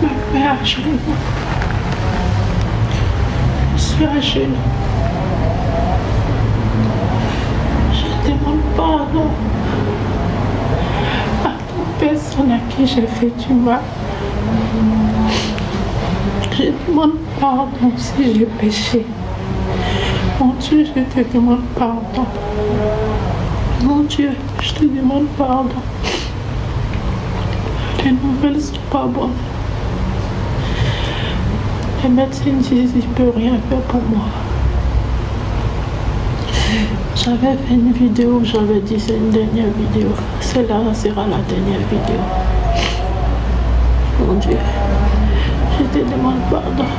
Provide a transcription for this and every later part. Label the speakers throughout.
Speaker 1: me mets à genoux. Je suis à genoux. Je demande pardon à toute personne à qui j'ai fait du mal. Je demande pardon si j'ai péché. Mon Dieu, je te demande pardon. Mon Dieu, je te demande pardon. Les nouvelles sont pas bonnes. Les médecins disent qu'ils ne peuvent rien faire pour moi. J'avais fait une vidéo, j'avais dit c'est une dernière vidéo. Celle-là sera la dernière vidéo. Mon Dieu, je te demande pardon.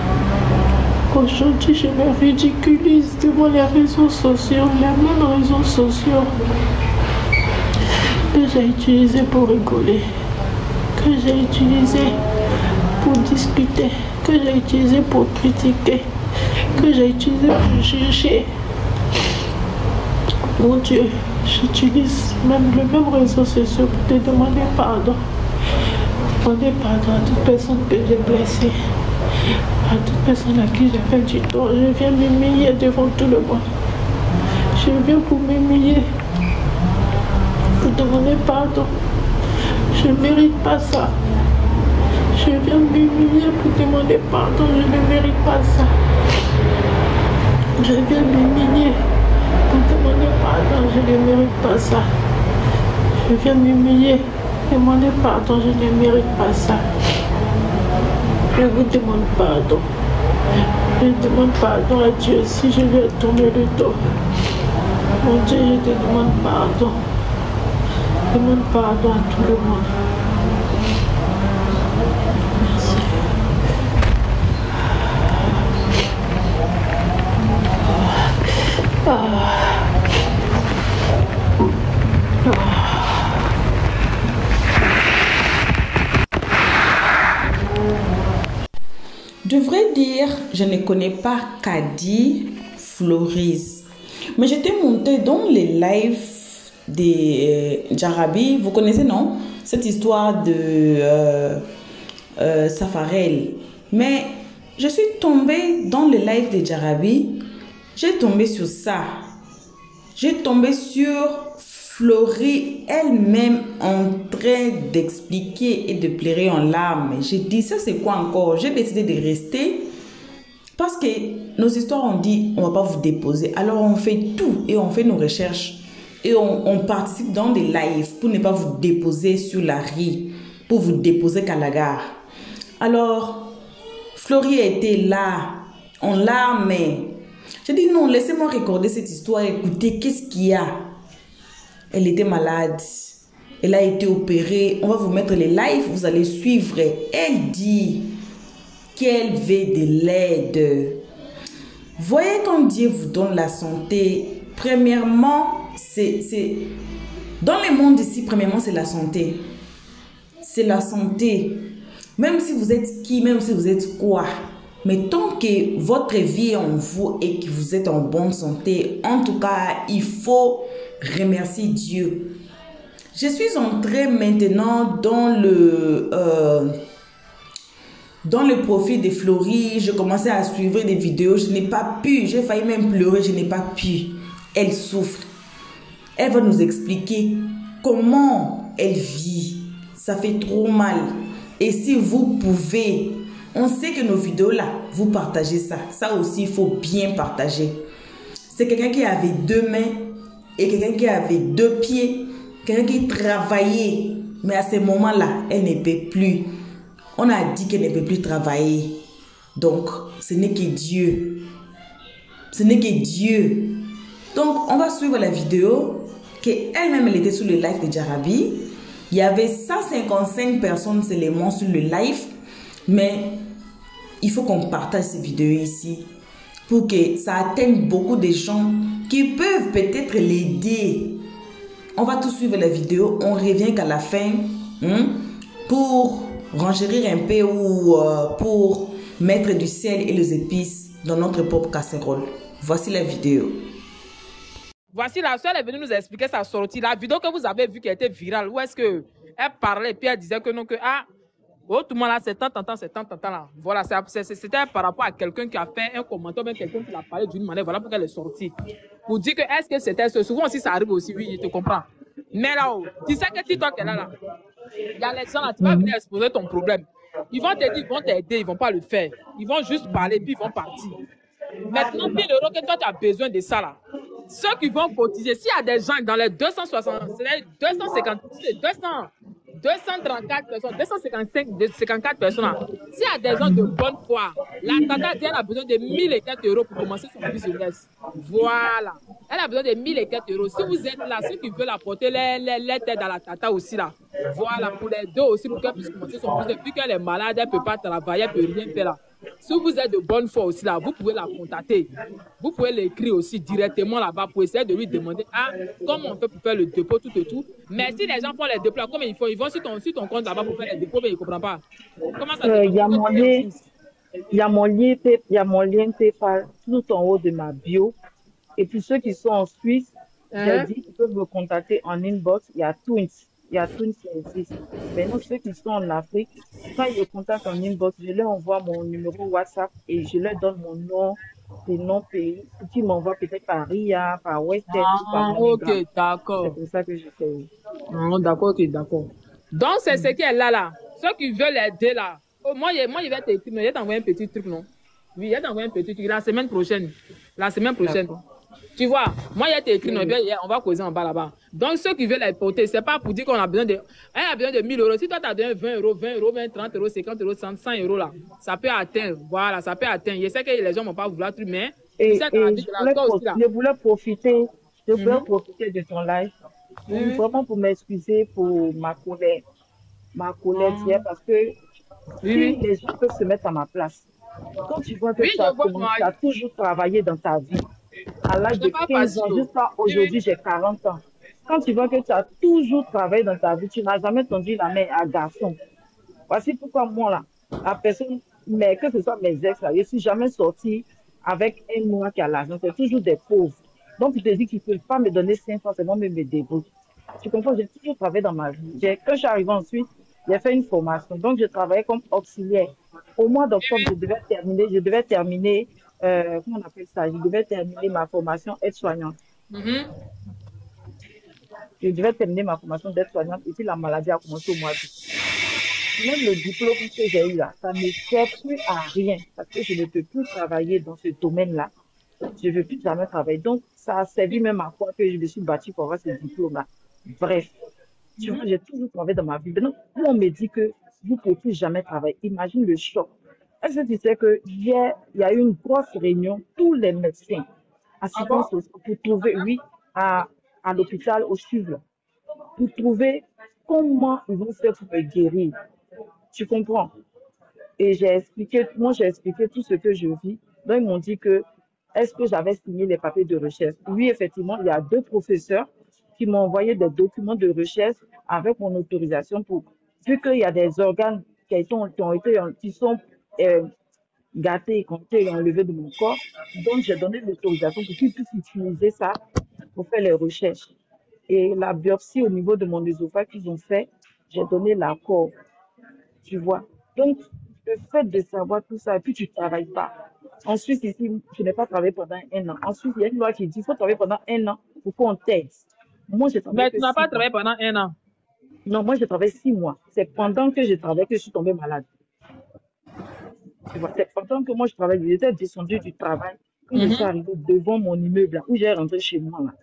Speaker 1: Aujourd'hui, je me ridiculise devant les réseaux sociaux, les mêmes réseaux sociaux que j'ai utilisés pour rigoler, que j'ai utilisés pour discuter, que j'ai utilisés pour critiquer, que j'ai utilisés pour juger. Mon Dieu, j'utilise même le même réseau social pour te demander pardon. Demander pardon à toute personne que j'ai blessée, à toute personne à qui j'ai fait du tort. Je viens m'humilier devant tout le monde. Je viens pour m'humilier, pour demander pardon. Je ne mérite pas ça. Je viens m'humilier pour demander pardon. Je ne mérite pas ça. Je viens m'humilier pour demander pardon. Je ne mérite pas ça. Je viens m'humilier, demander pardon. Je ne mérite pas ça. Je vous demande pardon. Je demande pardon à Dieu si je lui ai tourné le dos. Mon Dieu, je te demande pardon. Je demande pardon à tout le monde. Merci.
Speaker 2: De vrai dire, je ne connais pas Kadi Floris. Mais j'étais montée dans les lives des Jarabi. Vous connaissez, non? Cette histoire de Safarel. Mais je suis tombée dans les lives des Jarabi. J'ai tombé sur ça. J'ai tombé sur Florie elle-même en train d'expliquer et de pleurer en larmes. J'ai dit, ça c'est quoi encore? J'ai décidé de rester parce que nos histoires ont dit, on ne va pas vous déposer. Alors on fait tout et on fait nos recherches et on participe dans des lives pour ne pas vous déposer sur la rue, pour vous déposer qu'à la gare. Alors, Florie était là, en larmes. J'ai dit, non, laissez-moi recorder cette histoire, écoutez, qu'est-ce qu'il y a? Elle était malade. Elle a été opérée. On va vous mettre les lives. Vous allez suivre. Elle dit qu'elle veut de l'aide. Voyez quand Dieu vous donne la santé. Premièrement, c'est dans le monde ici, premièrement, c'est la santé. C'est la santé. Même si vous êtes qui, même si vous êtes quoi. Mais tant que votre vie est en vous et que vous êtes en bonne santé, en tout cas, il faut remercier Dieu. Je suis entrée maintenant dans le profil de Florie. Je commençais à suivre des vidéos. Je n'ai pas pu. J'ai failli même pleurer. Je n'ai pas pu. Elle souffre. Elle va nous expliquer comment elle vit. Ça fait trop mal. Et si vous pouvez, on sait que nos vidéos là, vous partagez ça. Ça aussi, il faut bien partager. C'est quelqu'un qui avait 2 mains et quelqu'un qui avait 2 pieds. Quelqu'un qui travaillait. Mais à ce moment-là, elle ne peut plus. On a dit qu'elle ne peut plus travailler. Donc, ce n'est que Dieu. Ce n'est que Dieu. Donc, on va suivre la vidéo qu'elle-même, elle était sur le live de Jarabi. Il y avait 155 personnes seulement sur le live. Mais il faut qu'on partage ces vidéos ici pour que ça atteigne beaucoup de gens qui peuvent peut-être l'aider. On va tout suivre la vidéo. On revient qu'à la fin pour renchérir un peu ou pour mettre du sel et les épices dans notre propre casserole. Voici la vidéo.
Speaker 3: Voici la soeur, elle est venue nous expliquer sa sortie. La vidéo que vous avez vue qui a été virale, où est-ce qu'elle parlait et puis elle disait que non, que Autrement, là, c'est tant, là. Voilà, c'était par rapport à quelqu'un qui a fait un commentaire, même quelqu'un qui a parlé d'une manière. Voilà pourquoi elle est sortie. Pour dire que est-ce que c'était ce. Souvent aussi, ça arrive aussi, oui, je te comprends. Mais là-haut, tu sais que TikTok est là. Il y a les gens là, tu vas venir exposer ton problème. Ils vont te dire, ils vont t'aider, ils vont pas le faire. Ils vont juste parler, puis ils vont partir. Maintenant, 1000 euros que toi, tu as besoin de ça là. Ceux qui vont cotiser, s'il y a des gens dans les 260, 250, 234 personnes, 254 personnes, s'il y a des gens de bonne foi, la tata dit elle a besoin de 1000 et quelques euros pour commencer son business. Voilà. Elle a besoin de 1000 et quelques euros. Si vous êtes là, ceux qui veulent apporter les têtes à la tata aussi là, voilà, pour les deux aussi, pour qu'elle puisse commencer son business. Depuis qu'elle est malade, elle ne peut pas travailler, elle ne peut rien faire là. Si vous êtes de bonne foi aussi là, vous pouvez la contacter. Vous pouvez l'écrire aussi directement là-bas pour essayer de lui demander comment on fait pour faire le dépôt, tout et tout. Mais si les gens font les dépôts, comment ils font? Ils vont sur ton compte là-bas pour faire les dépôts, mais ils ne comprennent pas. Comment ça se fait?
Speaker 4: Il y a mon lien PayPal tout en haut de ma bio. Et puis ceux qui sont en Suisse, j'ai dit qu'ils peuvent me contacter en inbox. Il y a Twins. Il y a Twins qui existe. Maintenant, ceux qui sont en Afrique, quand ils me contactent en inbox, je leur envoie mon numéro WhatsApp et je leur donne mon nom, les noms pays. Qui m'envoient peut-être par RIA, par Western.
Speaker 3: Ok, d'accord.
Speaker 4: C'est pour ça que je fais.
Speaker 3: D'accord, ok, d'accord. Donc, c'est ce qui est là. Ceux qui veulent aider là. Oh, moi, je vais t'écrire, mais je vais t'envoyer un petit truc, non? Oui, je vais t'envoyer un petit truc la semaine prochaine. Tu vois, moi, il y a écrit, on va causer en bas là-bas. Donc, ceux qui veulent les porter, c'est pas pour dire qu'on a besoin de. Elle a besoin de 1000 euros. Si toi, tu as donné 20 euros, 30 euros, 50 euros, 100 euros là, ça peut atteindre. Voilà, ça peut atteindre. Je sais que les gens ne vont pas vouloir truc, mais.
Speaker 4: Je voulais profiter de ton live. Vraiment pour m'excuser pour ma colère. Hier, parce que si les gens peuvent se mettre à ma place. Quand tu vois que tu as toujours travaillé dans ta vie, à l'âge de 15 ans, jusqu'à aujourd'hui, j'ai 40 ans. Quand tu vois que tu as toujours travaillé dans ta vie, tu n'as jamais tendu la main à un garçon. Voici pourquoi moi, là, la personne, mais que ce soit mes ex, là, je ne suis jamais sortie avec un noir qui a l'argent. C'est toujours des pauvres. Donc, tu te dis qu'ils ne peuvent pas me donner 500, c'est moi-même me débrouille. Tu comprends, j'ai toujours travaillé dans ma vie. Quand je suis arrivée ensuite, j'ai fait une formation. Donc, je travaillais comme auxiliaire. Au mois d'octobre, je devais terminer, comment on appelle ça? Je devais terminer ma formation aide-soignante. Je devais terminer ma formation d'aide-soignante et puis la maladie a commencé au mois d'août. Même le diplôme que j'ai eu là, ça ne sert plus à rien parce que je ne peux plus travailler dans ce domaine-là. Je ne veux plus jamais travailler. Donc, ça a servi même à quoi que je me suis battue pour avoir ce diplôme-là. Bref, tu vois, j'ai toujours travaillé dans ma vie. Maintenant, on me dit que vous ne pouvez plus jamais travailler. Imagine le choc. Est-ce que tu sais que hier, il y a eu une grosse réunion, tous les médecins, assistants sociaux, pour trouver, à l'hôpital au Sud, pour trouver comment ils vont faire pour me guérir. Tu comprends? Et j'ai expliqué tout ce que je vis. Donc, ils m'ont dit que, est-ce que j'avais signé les papiers de recherche? Oui, effectivement, il y a 2 professeurs qui m'ont envoyé des documents de recherche avec mon autorisation pour, vu qu'il y a des organes qui sont gâtés et qui ont été enlevés de mon corps, donc j'ai donné l'autorisation pour qu'ils puissent utiliser ça pour faire les recherches. Et la biopsie au niveau de mon œsophage qu'ils ont fait, j'ai donné l'accord. Tu vois. Donc, le fait de savoir tout ça, et puis tu ne travailles pas. En Suisse, ici, je n'ai pas travaillé pendant 1 an. En Suisse, il y a une loi qui dit qu'il faut travailler pendant 1 an pour qu'on t'aide. Moi, j'ai travaillé.
Speaker 3: Mais tu n'as pas travaillé pendant 1 an.
Speaker 4: Non, moi, j'ai travaillé 6 mois. C'est pendant que je travaillais que je suis tombée malade. Tu vois, c'est pendant que moi, je travaillais. J'étais descendue du travail. Quand je suis arrivée devant mon immeuble, là, où j'ai rentré chez moi, là,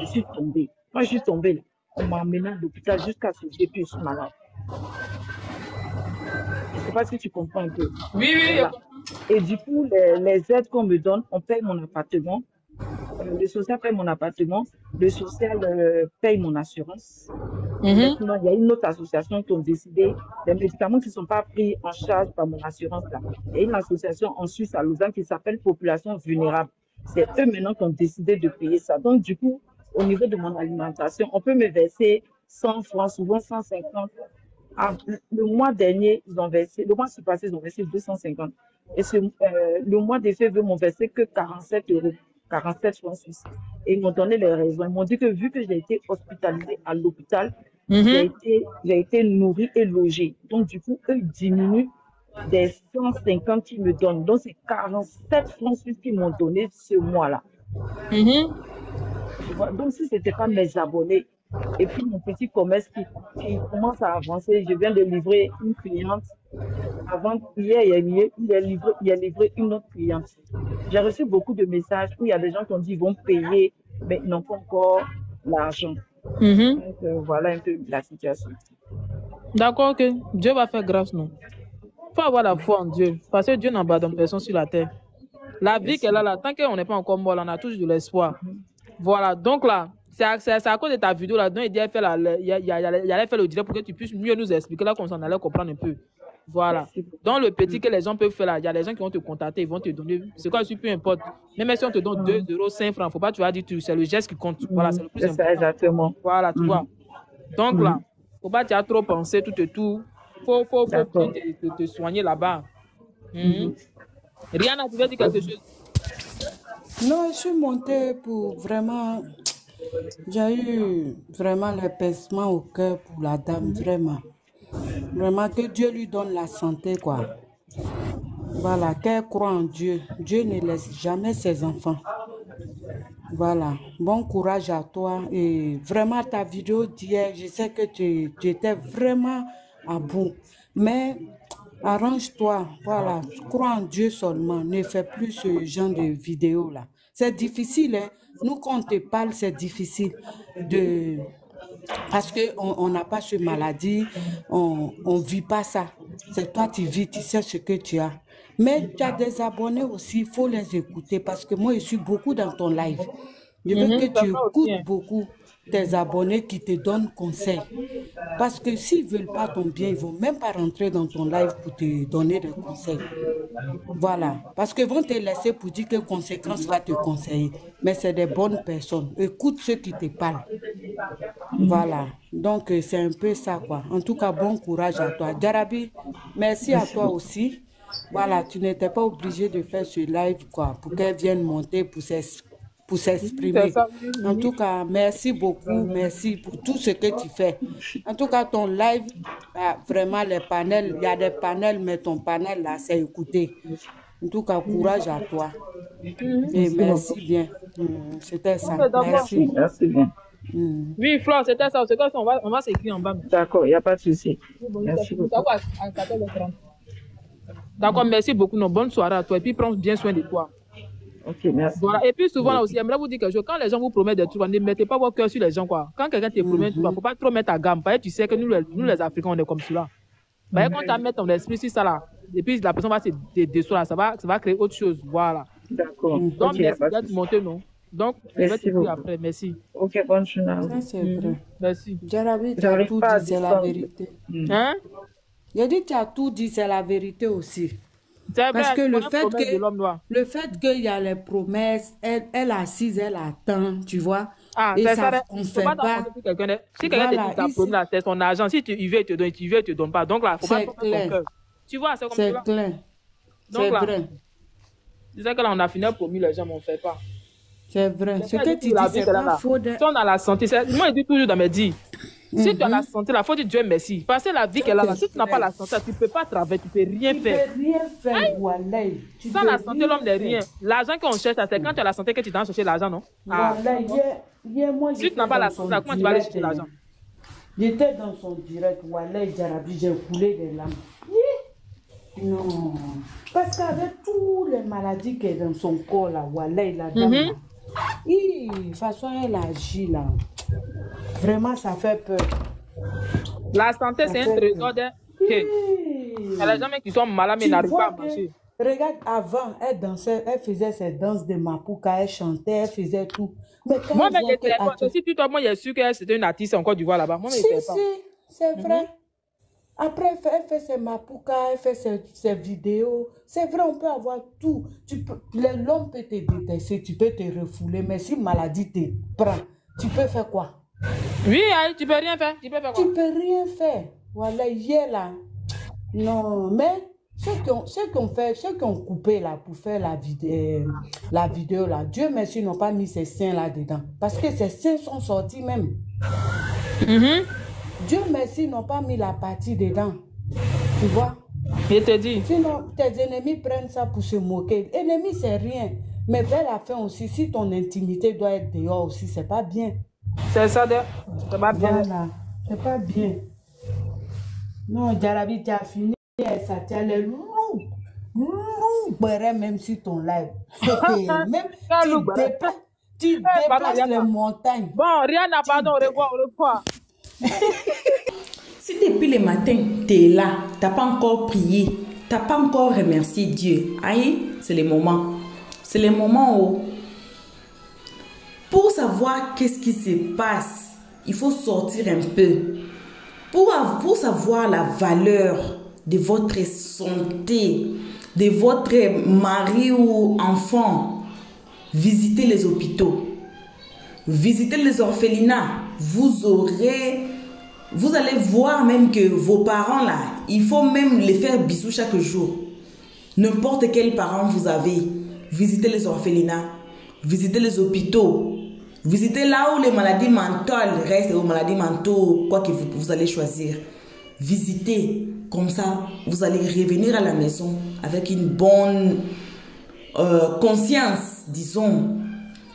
Speaker 4: je suis tombée. Moi, je suis tombée, là. On m'a emmenée à l'hôpital jusqu'à ce que je suis malade. Je ne sais pas si tu comprends un peu.
Speaker 3: Oui.
Speaker 4: Voilà. Et du coup, les aides qu'on me donne, on paye mon appartement. Le social paye mon appartement. Le social paye mon assurance. Maintenant, il y a une autre association qui ont décidé des médicaments qui ne sont pas pris en charge par mon assurance. Là. Il y a une association en Suisse à Lausanne qui s'appelle Population Vulnérable. C'est eux maintenant qui ont décidé de payer ça. Donc, du coup, au niveau de mon alimentation, on peut me verser 100 francs, souvent 150. Le mois dernier, le mois passé, ils ont versé 250. Et le mois de février, ils m'ont versé que 47 euros, 47 francs suisses. Et ils m'ont donné les raisons. Ils m'ont dit que vu que j'ai été hospitalisée à l'hôpital,
Speaker 3: Mhm.
Speaker 4: J'ai été nourrie et logée. Donc, du coup, eux, ils diminuent des 150 qu'ils me donnent. Donc, c'est 47 francs suisses qu'ils m'ont donné ce mois-là.
Speaker 3: Mhm.
Speaker 4: Tu vois? Donc, si ce n'était pas mes abonnés, et puis mon petit commerce qui commence à avancer, je viens de livrer une cliente. Avant, hier, il a livré une autre cliente. J'ai reçu beaucoup de messages où il y a des gens qui ont dit qu'ils vont payer, mais ils n'ont pas encore l'argent.
Speaker 3: Mhm.
Speaker 4: Donc, voilà un peu la situation.
Speaker 3: D'accord, ok. Dieu va faire grâce, non? Il faut avoir la foi en Dieu. Parce que Dieu n'abandonne personne sur la terre. La vie qu'elle a là, tant qu'on n'est pas encore mort, on a toujours de l'espoir. Voilà, donc là, c'est à cause de ta vidéo là, dont il allait faire le direct pour que tu puisses mieux nous expliquer là, qu'on s'en allait comprendre un peu. Voilà.
Speaker 4: Merci beaucoup.
Speaker 3: Dans le petit que les gens peuvent faire là, il y a des gens qui vont te contacter, ils vont te donner, c'est quoi, peu importe. Même si on te donne 2 euros, 5 francs, faut pas, tu vas dire, c'est le geste qui compte. Voilà, c'est le plus
Speaker 4: C'est ça,
Speaker 3: important.
Speaker 4: exactement.
Speaker 3: Voilà, tu vois. Donc là, faut pas déjà trop penser tout et tout. Faut bien
Speaker 4: D'accord.
Speaker 3: te soigner là-bas. Rihanna, tu veux dire quelque chose?
Speaker 5: Non, je suis montée pour vraiment. J'ai eu vraiment l'apaisement au cœur pour la dame, vraiment. Vraiment que Dieu lui donne la santé, quoi. Voilà, qu'elle croit en Dieu. Dieu ne laisse jamais ses enfants. Voilà, bon courage à toi. Et vraiment, ta vidéo d'hier, je sais que tu étais vraiment à bout. Mais arrange-toi, voilà, crois en Dieu seulement. Ne fais plus ce genre de vidéos-là. C'est difficile, hein. Nous, quand on te parle, c'est difficile de... Parce qu'on n'a pas ce maladie, on ne vit pas ça. C'est toi qui vis, tu sais ce que tu as. Mais tu as des abonnés aussi, il faut les écouter parce que moi, je suis beaucoup dans ton live. Je veux que tu écoutes beaucoup tes abonnés qui te donnent conseil. Parce que s'ils ne veulent pas ton bien, ils ne vont même pas rentrer dans ton live pour te donner des conseils. Voilà. Parce qu'ils vont te laisser pour dire que Conséquence va te conseiller. Mais c'est des bonnes personnes. Écoute ceux qui te parlent. Voilà. Donc, c'est un peu ça, quoi. En tout cas, bon courage à toi. Jarabi, merci à toi aussi. Voilà, tu n'étais pas obligé de faire ce live, quoi, pour qu'elle vienne monter pour s'exprimer. En tout cas, merci beaucoup, merci pour tout ce que tu fais. En tout cas, ton live, vraiment, les panels, il y a des panels, mais ton panel, là, c'est écouté. En tout cas, courage à toi. Et merci bien. C'était ça. Merci.
Speaker 4: Merci bien.
Speaker 3: Oui, Flore, c'était ça. C'est quoi ça? On va s'écrire en bas.
Speaker 4: D'accord, il n'y a pas de souci. Merci beaucoup.
Speaker 3: D'accord, merci beaucoup. Non, bonne soirée à toi. Et puis, prends bien soin de toi.
Speaker 4: Ok, merci.
Speaker 3: Voilà. Et puis, souvent, là aussi, j'aimerais vous dire quelque chose. Quand les gens vous promettent des trucs, ne mettez pas votre cœur sur les gens, quoi. Quand quelqu'un te promet, il ne faut pas trop mettre ta gamme. Parce que tu sais que nous, les Africains, on est comme cela. Quand tu as mis ton esprit sur ça, là, et puis la personne va se décevoir, ça va créer autre chose. Voilà.
Speaker 4: D'accord.
Speaker 3: Donc,
Speaker 4: Ok,
Speaker 3: merci d'être monté, non? Donc, je vais te dire après. Merci.
Speaker 4: Ok, bonne journée.
Speaker 5: Ça, c'est vrai.
Speaker 3: Merci.
Speaker 5: Jarabi, tu as tout dit, c'est la vérité.
Speaker 3: Hein?
Speaker 5: J'ai dit, tu as tout dit, c'est la vérité aussi.
Speaker 3: C'est
Speaker 5: Parce
Speaker 3: vrai,
Speaker 5: que
Speaker 3: le
Speaker 5: fait qu'il y a les promesses, elle assise, elle attend, tu vois.
Speaker 3: Ah,
Speaker 5: et
Speaker 3: ça,
Speaker 5: ça, on ne fait pas.
Speaker 3: Si quelqu'un te dit promis, c'est son argent. Si tu veux, il te donne, tu veux, il te donne pas. Donc là, il ne faut pas trop ton cœur. Tu vois, c'est comme ça.
Speaker 5: C'est clair. C'est vrai.
Speaker 3: C'est ça que là, on a fini promis, les gens ne fait pas.
Speaker 5: C'est vrai. Ce que tu dis, c'est pas faux.
Speaker 3: Si on a la santé, moi, je dis toujours dans mes dits. Si tu as la santé, il faut dire Dieu merci. Parce que la vie qu'elle a là, si tu n'as pas la santé, tu ne peux pas travailler, tu ne peux rien faire.
Speaker 5: Tu ne peux rien faire, voilà.
Speaker 3: Sans la santé, l'homme n'est rien. L'argent qu'on cherche, c'est quand tu as la santé que tu dois chercher l'argent, non?
Speaker 5: Voilà, moi,
Speaker 3: si tu n'as pas la santé, comment tu vas aller chercher l'argent?
Speaker 5: J'étais dans son direct, voilà, Jarabi, j'ai coulé des larmes. Non. Parce qu'avec toutes les maladies qui sont dans son corps, là, voilà, la dame, de toute façon, elle agit, là. Vraiment, ça fait peur.
Speaker 3: La santé, c'est un trésor de... Il y a les gens qui sont malades, mais n'arrivent pas à marcher.
Speaker 5: Regarde, avant, elle dansait, elle faisait ses danses de Mapuka, elle chantait, elle faisait tout. Mais quand
Speaker 3: moi, si tu moi, je suis sûr que c'était une artiste encore du voir là-bas. Moi, je ne sais pas.
Speaker 5: Si, c'est vrai. Après, elle fait ses Mapuka, elle fait ses vidéos. C'est vrai, on peut avoir tout. L'homme peut te détester, tu peux te refouler, mais si maladie te prend, tu peux faire quoi?
Speaker 3: Oui, tu peux rien faire. Tu peux faire quoi?
Speaker 5: Tu peux rien faire. Voilà, hier là. Non, mais ceux qui ont coupé là pour faire la vidéo là, Dieu merci, n'ont pas mis ces seins là dedans. Parce que ces seins sont sortis même. Dieu merci, ils n'ont pas mis la partie dedans. Tu vois?
Speaker 3: Je te dis.
Speaker 5: Sinon, tes ennemis prennent ça pour se moquer. Ennemi, c'est rien. Mais vers la fin aussi, si ton intimité doit être dehors aussi, c'est pas bien.
Speaker 3: C'est ça, c'est pas bien.
Speaker 5: Voilà, c'est pas bien. Non, Jarabi, tu as fini. Ça tient les loups. Même sur ton live. Même tu déplaces les montagnes.
Speaker 3: Bon, rien n'a pardon, au revoir.
Speaker 2: Si depuis le matin, tu es là, tu n'as pas encore prié, tu n'as pas encore remercié Dieu, aïe, c'est le moment. C'est le moment où, pour savoir qu'est-ce qui se passe, il faut sortir un peu. Pour savoir la valeur de votre santé, de votre mari ou enfant, visitez les hôpitaux, visitez les orphelinats. Vous allez voir même que vos parents là, il faut même les faire bisous chaque jour. N'importe quel parent vous avez, visitez les orphelinats, visitez les hôpitaux, visitez là où les maladies mentales restent, aux maladies mentales, quoi que vous allez choisir. Visitez, comme ça, vous allez revenir à la maison avec une bonne conscience, disons.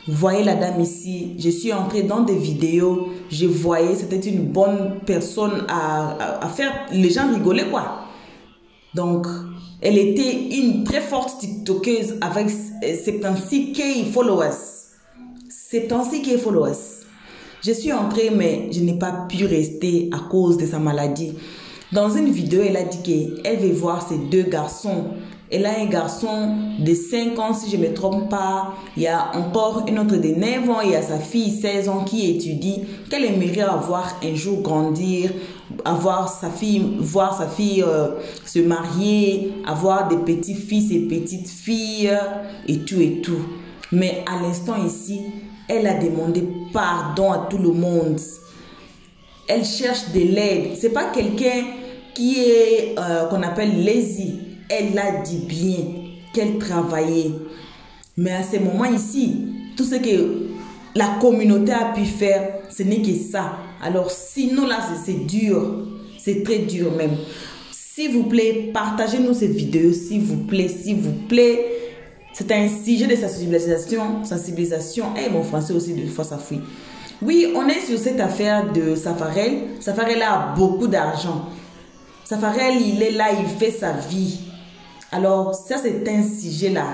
Speaker 2: Vous voyez la dame ici, je suis entrée dans des vidéos, je voyais, c'était une bonne personne à faire les gens rigoler, quoi. Donc, elle était une très forte TikTokeuse avec 76K followers. 76K followers. Je suis entrée, mais je n'ai pas pu rester à cause de sa maladie. Dans une vidéo, elle a dit qu'elle veut voir ses deux garçons. Elle a un garçon de 5 ans, si je ne me trompe pas. Il y a encore une autre de 9 ans. Il y a sa fille, 16 ans, qui étudie. Qu'elle aimerait avoir un jour grandir, voir sa fille se marier, avoir des petits-fils et petites-filles, et tout et tout. Mais à l'instant ici, elle a demandé pardon à tout le monde. Elle cherche de l'aide. Ce n'est pas quelqu'un qui est, qu'on appelle lazy. Elle a dit bien qu'elle travaillait. Mais à ce moment ici, tout ce que la communauté a pu faire, ce n'est que ça. Alors sinon là, c'est dur. C'est très dur même. S'il vous plaît, partagez-nous cette vidéo. S'il vous plaît, s'il vous plaît. C'est un sujet de sensibilisation. Et mon français aussi, des fois, ça fuit. Oui, on est sur cette affaire de Safarel. Safarel a beaucoup d'argent. Safarel, il est là, il fait sa vie. Alors, ça, c'est un sujet-là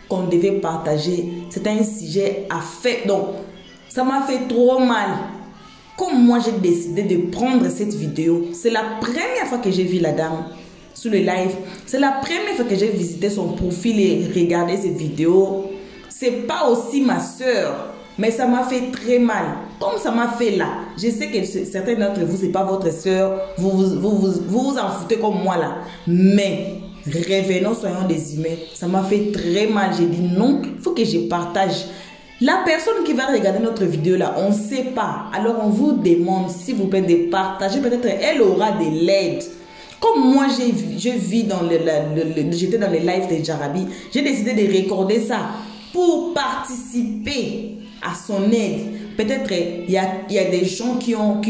Speaker 2: qu'on devait partager. C'est un sujet à faire. Donc, ça m'a fait trop mal. Comme moi, j'ai décidé de prendre cette vidéo. C'est la première fois que j'ai vu la dame sur le live. C'est la première fois que j'ai visité son profil et regardé ses vidéos. C'est pas aussi ma soeur. Mais ça m'a fait très mal. Comme ça m'a fait là. Je sais que certains d'entre vous, c'est pas votre soeur. Vous vous en foutez comme moi là. Mais revenons, soyons des humains. Ça m'a fait très mal. J'ai dit non, il faut que je partage. La personne qui va regarder notre vidéo là, on ne sait pas. Alors on vous demande, s'il vous plaît, de partager. Peut-être elle aura de l'aide. Comme moi, je vis dans j'étais dans les lives de Jarabi. J'ai décidé de recorder ça pour participer à son aide. Peut-être il y a des gens qui ont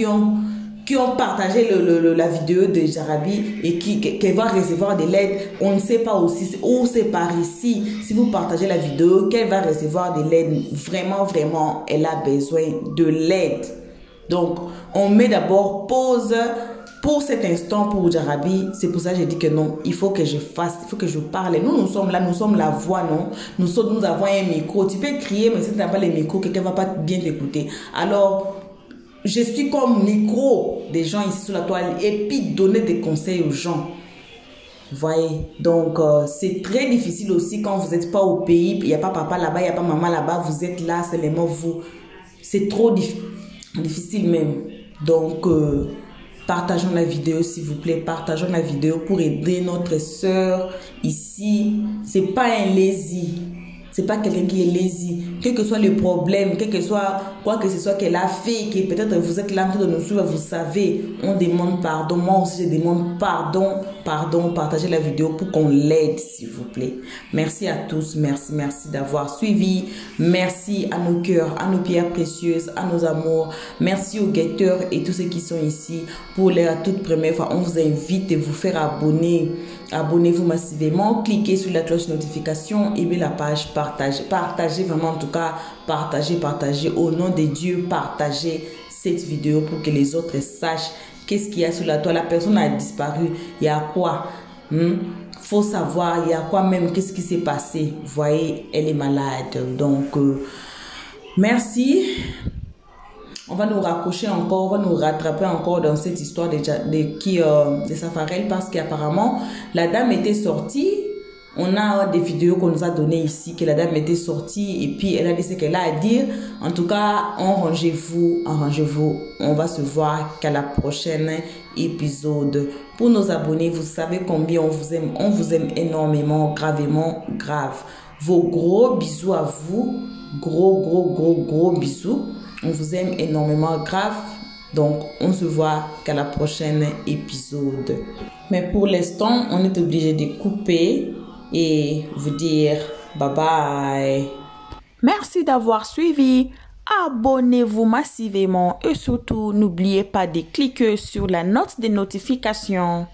Speaker 2: partagé la vidéo de Jarabi et qui va recevoir de l'aide. On ne sait pas aussi où c'est par ici. Si vous partagez la vidéo, qu'elle va recevoir de l'aide. Vraiment, vraiment, elle a besoin de l'aide. Donc, on met d'abord pause pour cet instant pour Jarabi. C'est pour ça que j'ai dit que non, il faut que je fasse, il faut que je parle. Nous sommes là, nous sommes la voix, non? Nous avons un micro. Tu peux crier, mais si tu n'as pas le micro, quelqu'un ne va pas bien t'écouter. Alors, je suis comme micro des gens ici sur la toile et puis donner des conseils aux gens. Vous voyez? Donc, c'est très difficile aussi quand vous n'êtes pas au pays. Il n'y a pas papa là-bas, il n'y a pas maman là-bas. Vous êtes là, seulement vous. C'est trop difficile même. Donc, partageons la vidéo, s'il vous plaît. Partageons la vidéo pour aider notre soeur ici. C'est pas un lazy. C'est pas quelqu'un qui est lazy. quel que soit le problème, quel que soit quoi que ce soit qu'elle a fait, que peut-être vous êtes là en train de nous suivre, vous savez, on demande pardon. Moi aussi, je demande pardon. Partagez la vidéo pour qu'on l'aide, s'il vous plaît. Merci à tous. Merci d'avoir suivi. Merci à nos cœurs, à nos pierres précieuses, à nos amours. Merci aux guetteurs et tous ceux qui sont ici. Pour la toute première fois, on vous invite à vous faire abonner. Abonnez-vous massivement, cliquez sur la cloche de notification, aimez la page, partagez vraiment, en tout cas, partagez au nom de Dieu, partagez cette vidéo pour que les autres sachent qu'est-ce qu'il y a sur la toile. La personne a disparu, il y a quoi? Faut savoir, il y a quoi même, qu'est-ce qui s'est passé? Vous voyez, elle est malade, donc merci. On va nous raccrocher encore, on va nous rattraper encore dans cette histoire de Safarel, parce qu'apparemment, la dame était sortie. On a des vidéos qu'on nous a données ici, que la dame était sortie et puis elle a dit ce qu'elle a à dire. En tout cas, arrangez-vous. On va se voir qu'à la prochaine épisode. Pour nos abonnés, vous savez combien on vous aime. On vous aime énormément, grave. Vos gros bisous à vous. Gros bisous. On vous aime énormément, grave. Donc, on se voit qu'à la prochaine épisode. Mais pour l'instant, on est obligé de couper et vous dire bye bye.
Speaker 6: Merci d'avoir suivi. Abonnez-vous massivement et surtout, n'oubliez pas de cliquer sur la note de notification.